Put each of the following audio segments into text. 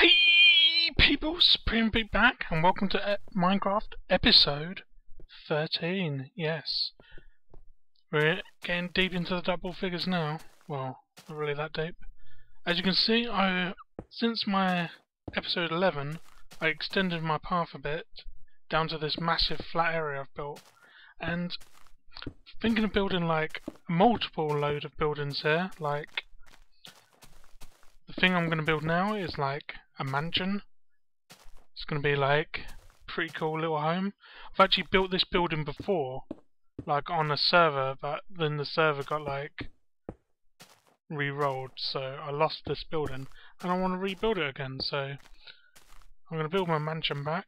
Hey people, Supreme Big back and welcome to Minecraft episode 13. Yes, we're getting deep into the double figures now. Well, not really that deep. As you can see, since my episode 11, I extended my path a bit down to this massive flat area I've built, and thinking of building like a multiple load of buildings here. Like the thing I'm going to build now is like a mansion. It's going to be like a pretty cool little home. I've actually built this building before, like on a server, but then the server got like re-rolled, so I lost this building and I want to rebuild it again, so I'm going to build my mansion back.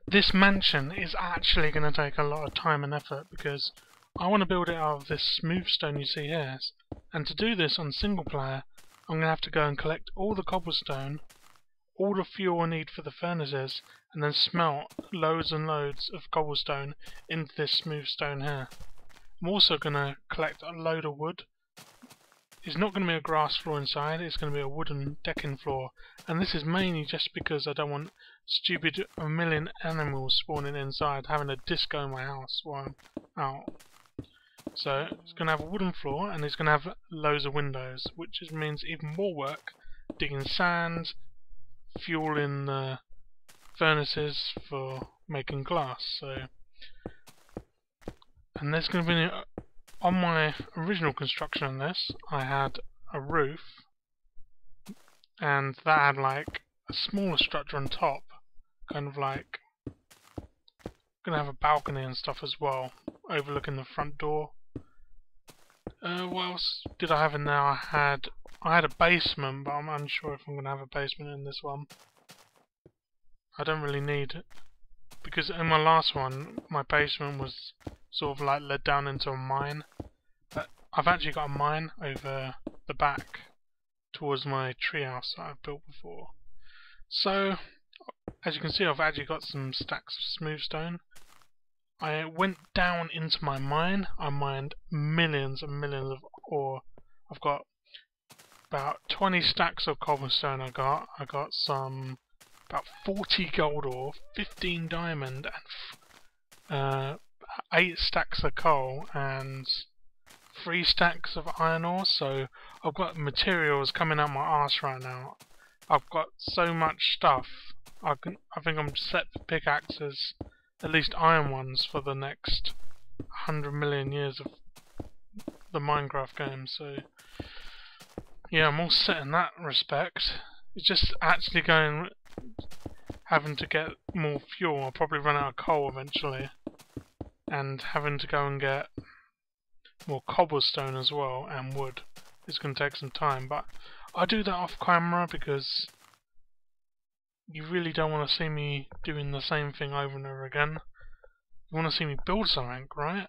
This mansion is actually going to take a lot of time and effort because I want to build it out of this smooth stone you see here, and to do this on single player I'm going to have to go and collect all the cobblestone, all the fuel I need for the furnaces, and then smelt loads and loads of cobblestone into this smooth stone here. I'm also going to collect a load of wood. It's not going to be a grass floor inside, it's going to be a wooden decking floor, and this is mainly just because I don't want stupid a million animals spawning inside having a disco in my house while I'm out. So it's going to have a wooden floor and it's going to have loads of windows, which means even more work digging sand, fueling the furnaces for making glass. So, and there's going to be, on my original construction on this, I had a roof, and that had like a smaller structure on top, kind of like going to have a balcony and stuff as well, overlooking the front door. What else did I have in there? I had a basement, but I'm unsure if I'm going to have a basement in this one. I don't really need it, because in my last one, my basement was sort of like led down into a mine. But I've actually got a mine over the back towards my treehouse that I've built before. So, as you can see, I've actually got some stacks of smooth stone. I went down into my mine. I mined millions and millions of ore. I've got about 20 stacks of cobblestone. I got some about 40 gold ore, 15 diamond, and 8 stacks of coal and 3 stacks of iron ore. So I've got materials coming out my arse right now. I've got so much stuff. I think I'm set for pickaxes, at least iron ones, for the next 100 million years of the Minecraft game. So yeah, I'm all set in that respect. It's just actually having to get more fuel. I'll probably run out of coal eventually, and having to go and get more cobblestone as well and wood. It's going to take some time, but I'll do that off camera because you really don't want to see me doing the same thing over and over again. You want to see me build something, right?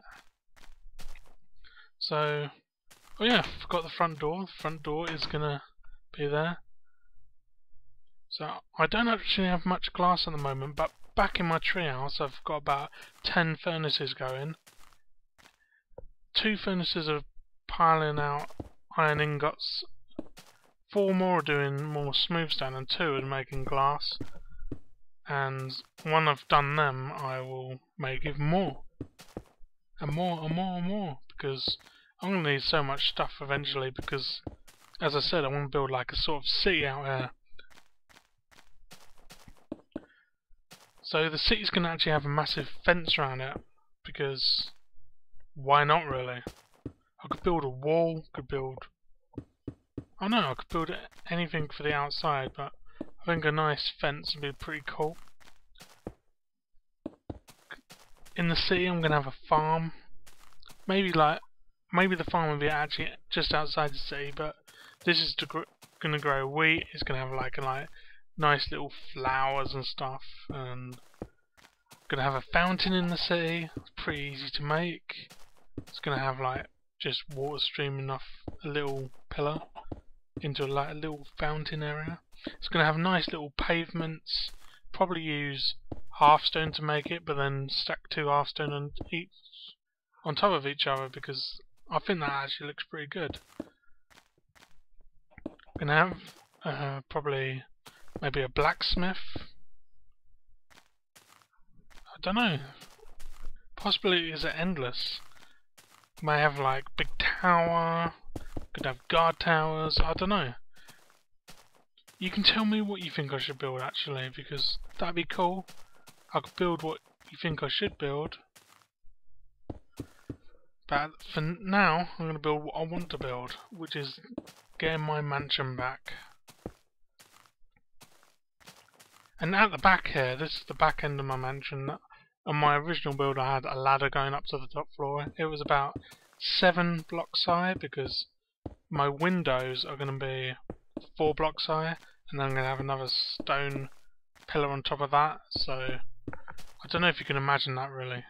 So, oh yeah, forgot the front door. The front door is going to be there. So I don't actually have much glass at the moment, but back in my treehouse I've got about 10 furnaces going. 2 furnaces are piling out iron ingots, 4 more are doing more smooth stone, and 2 are making glass. And when I've done them, I will make even more. And more and more and more, because I'm going to need so much stuff eventually, because, as I said, I want to build like a sort of city out here. So the city's going to actually have a massive fence around it, because why not really? I could build a wall, I could build anything for the outside, but I think a nice fence would be pretty cool. In the city I'm going to have a farm. Maybe the farm will be actually just outside the city, but this is going to grow wheat. It's going to have like nice little flowers and stuff, and going to have a fountain in the city. It's pretty easy to make. It's going to have like just water streaming off a little pillar into like a little fountain area. It's going to have nice little pavements. Probably use half stone to make it, but then stack 2 half stone on top of each other, because I think that actually looks pretty good. I'm going to have Probably maybe a blacksmith. I don't know. Possibilities are endless. May have like big tower. Could have guard towers. I don't know. You can tell me what you think I should build actually, because that'd be cool. I could build what you think I should build. But for now, I'm going to build what I want to build, which is getting my mansion back. And at the back here, this is the back end of my mansion. On my original build I had a ladder going up to the top floor. It was about 7 blocks high because my windows are going to be 4 blocks high, and then I'm going to have another stone pillar on top of that. So I don't know if you can imagine that really.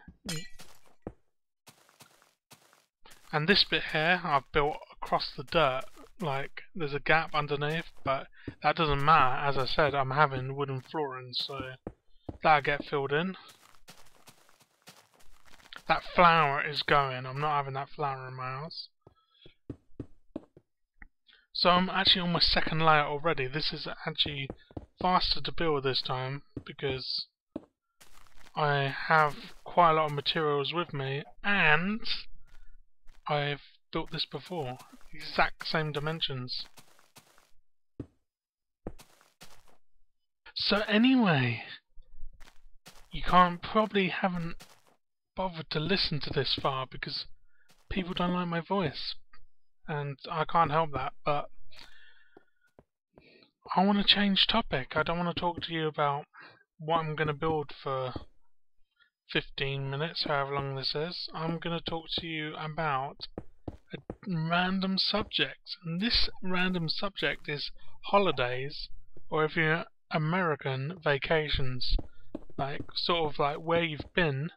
And this bit here I've built across the dirt, like there's a gap underneath, but that doesn't matter. As I said, I'm having wooden flooring, so that'll get filled in. That flower is going. I'm not having that flower in my house. So I'm actually on my second layer already. This is actually faster to build this time because I have quite a lot of materials with me, and I've built this before. Exact same dimensions. So anyway, you probably haven't bothered to listen to this far because people don't like my voice, and I can't help that, but I want to change topic. I don't want to talk to you about what I'm going to build for 15 minutes, however long this is. I'm going to talk to you about a random subject, and this random subject is holidays, or if you're American, vacations. Like, sort of like where you've been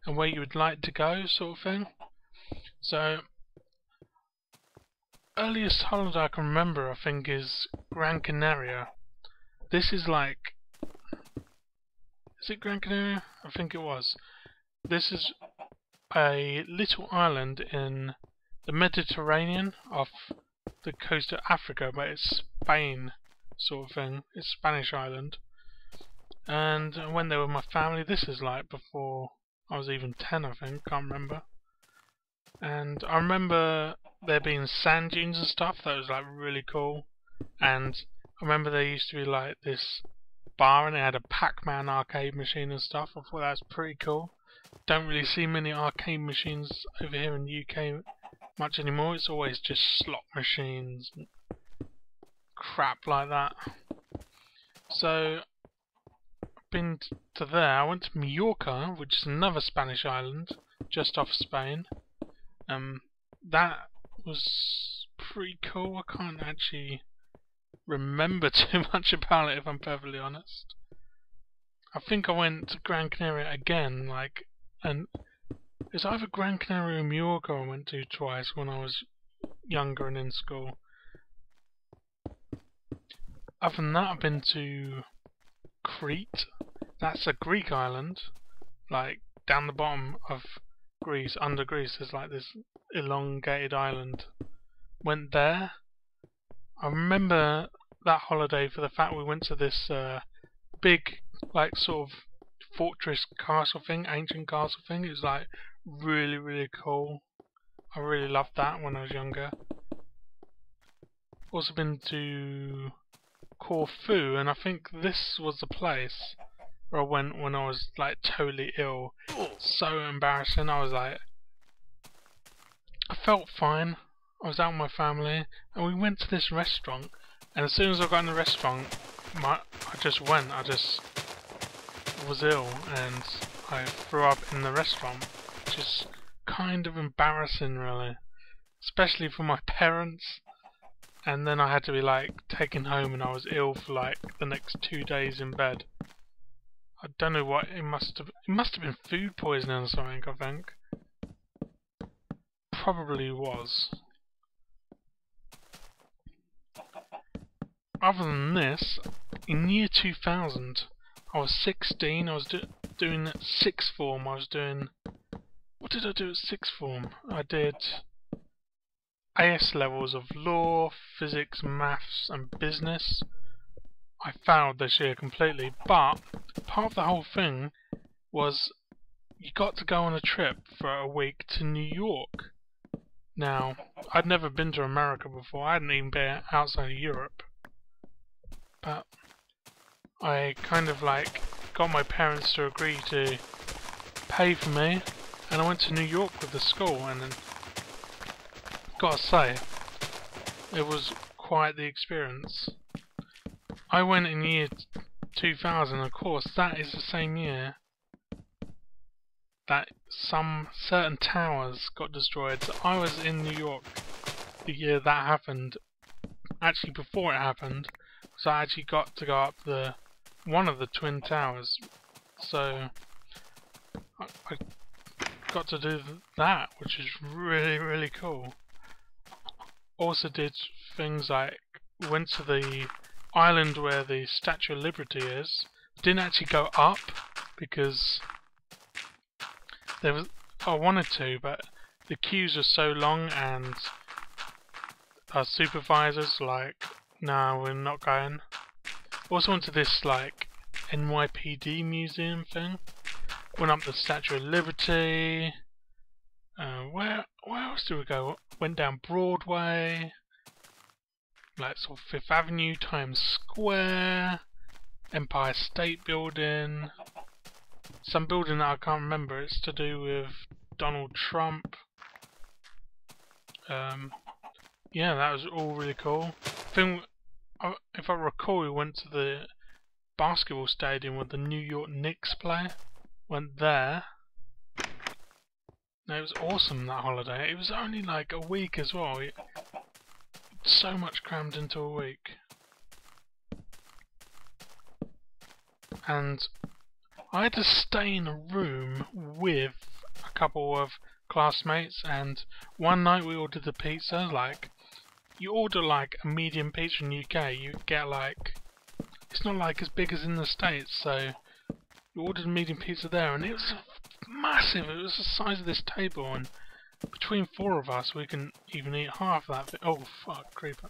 and where you would like to go, sort of thing. So, earliest holiday I can remember, I think, is Gran Canaria. This is like... Is it Gran Canaria? I think it was. This is a little island in the Mediterranean off the coast of Africa, but it's Spain, sort of thing. It's Spanish island. And I went there with my family. This is like before I was even 10, I think. Can't remember. And I remember there being sand dunes and stuff that was like really cool. And I remember there used to be like this bar and it had a Pac-Man arcade machine and stuff. I thought that was pretty cool. Don't really see many arcade machines over here in the UK much anymore. It's always just slot machines and crap like that. So I've been to there. I went to Mallorca, which is another Spanish island just off Spain. That was pretty cool. I can't actually remember too much about it, if I'm perfectly honest. I think I went to Gran Canaria again, and it's either Gran Canaria or Mallorca I went to twice when I was younger and in school. Other than that, I've been to Crete. That's a Greek island, like down the bottom of Greece, under Greece, there's like this elongated island. Went there. I remember that holiday for the fact we went to this big, like, sort of fortress castle thing, ancient castle thing. It was like really, really cool. I really loved that when I was younger. Also been to Corfu, and I think this was the place where I went when I was like totally ill. So embarrassing. I was like, I felt fine. I was out with my family, and we went to this restaurant. And as soon as I got in the restaurant, I just was ill, and I threw up in the restaurant, which is kind of embarrassing, really, especially for my parents. And then I had to be like taken home, and I was ill for like the next 2 days in bed. I don't know what it must have been food poisoning or something, I think. Probably was. Other than this, in year 2000, I was 16, I was doing sixth form, what did I do at sixth form? I did AS levels of law, physics, maths and business. I failed this year completely, but part of the whole thing was you got to go on a trip for a week to New York. Now, I'd never been to America before, I hadn't even been outside of Europe. But I kind of like got my parents to agree to pay for me, and I went to New York with the school, and then, gotta say, it was quite the experience. I went in year 2000, of course, that is the same year that some certain towers got destroyed. So I was in New York the year that happened, actually before it happened, so I actually got to go up one of the Twin Towers. So I got to do that, which is really, really cool. Also did things like went to the island where the Statue of Liberty is. Didn't actually go up because I wanted to, but the queues are so long, and our supervisors like, nah, we're not going. Also went to this like NYPD museum thing. Went up the Statue of Liberty. Where else did we go? Went down Broadway, like sort of Fifth Avenue, Times Square, Empire State Building, some building that I can't remember. It's to do with Donald Trump. Yeah, that was all really cool. If I recall, we went to the basketball stadium where the New York Knicks play. Went there. No, it was awesome, that holiday. It was only like a week as well. So much crammed into a week. And I had to stay in a room with a couple of classmates, and one night we ordered the pizza. Like, you order like a medium pizza in the UK, you get like, it's not like as big as in the States, so you ordered a medium pizza there, and it was massive. It was the size of this table, and between four of us we can even eat half that. Oh fuck, creeper.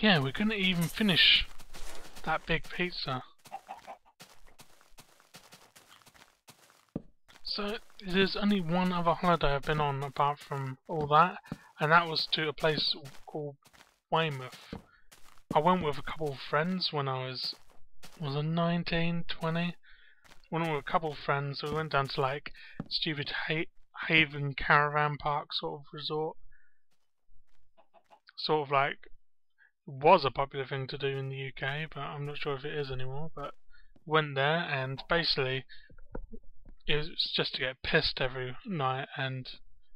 Yeah, we couldn't even finish that big pizza. So there's only one other holiday I've been on apart from all that, and that was to a place called Weymouth. I went with a couple of friends when I was I 19, 20? Went with a couple of friends. We went down to like stupid Haven Caravan Park sort of resort. Sort of like, was a popular thing to do in the UK, but I'm not sure if it is anymore. But went there, and basically it was just to get pissed every night and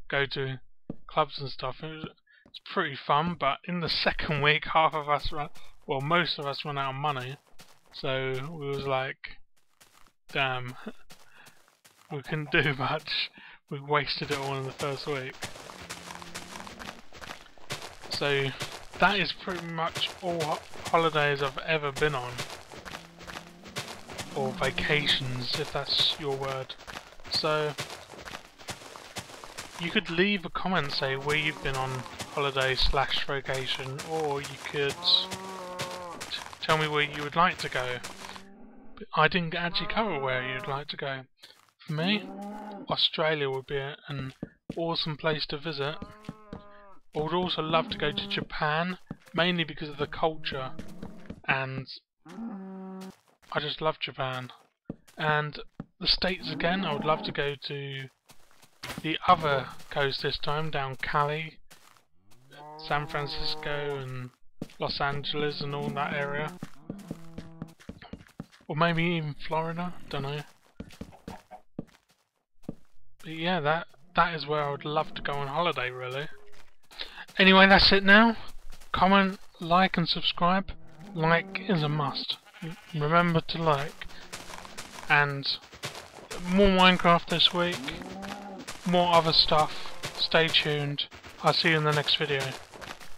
go to clubs and stuff. It's pretty fun, but in the second week, most of us ran out of money, so we was like, damn, we couldn't do much. We wasted it all in the first week. So that is pretty much all holidays I've ever been on, or vacations, if that's your word. So you could leave a comment, say where you've been on holiday / vacation, or you could tell me where you would like to go. But I didn't actually cover where you'd like to go. For me, Australia would be an awesome place to visit. I would also love to go to Japan, mainly because of the culture, and I just love Japan. And the States again, I would love to go to the other coast this time, down Cali, San Francisco and Los Angeles and all that area. Or maybe even Florida, don't know. But yeah, that is where I would love to go on holiday, really. Anyway, that's it now. Comment, like and subscribe. Like is a must. Remember to like. And more Minecraft this week. More other stuff. Stay tuned. I'll see you in the next video.